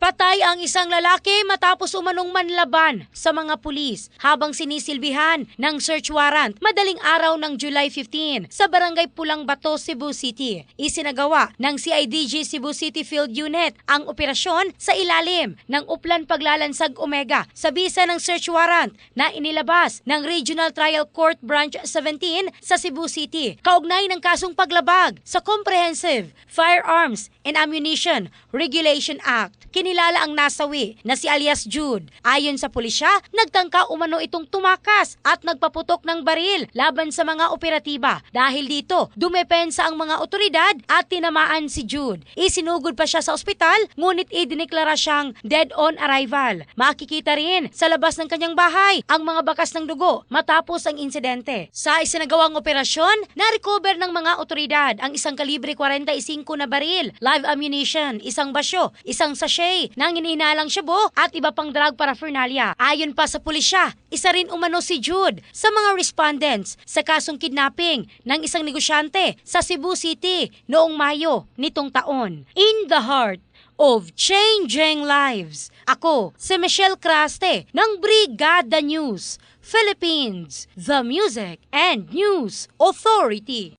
Patay ang isang lalaki matapos umanong manlaban sa mga pulis habang sinisilbihan ng search warrant madaling araw ng July 15 sa Barangay Pulang Bato, Cebu City. Isinagawa ng CIDG Cebu City Field Unit ang operasyon sa ilalim ng Uplan Paglalansag Omega sa bisa ng search warrant na inilabas ng Regional Trial Court Branch 17 sa Cebu City kaugnay ng kasong paglabag sa Comprehensive Firearms and Ammunition Regulation Act. Kinilala ang nasawi na si alias Jude. Ayon sa pulisya, nagtangka umano itong tumakas at nagpaputok ng baril laban sa mga operatiba. Dahil dito, dumepensa ang mga otoridad at tinamaan si Jude. Isinugod pa siya sa ospital, ngunit idineklara siyang dead on arrival. Makikita rin sa labas ng kanyang bahay ang mga bakas ng dugo matapos ang insidente. Sa isinagawang operasyon, na-recover ng mga otoridad ang isang kalibre 45 na baril, live ammunition, isang basyo, isang sachet ng inihinalang shabu at iba pang drug paraphernalia. Ayon pa sa pulisya, isa rin umano si Jude sa mga respondents sa kasong kidnapping ng isang negosyante sa Cebu City noong Mayo nitong taon. In the heart of changing lives, ako si Michelle Craste ng Brigada News Philippines, the Music and News Authority.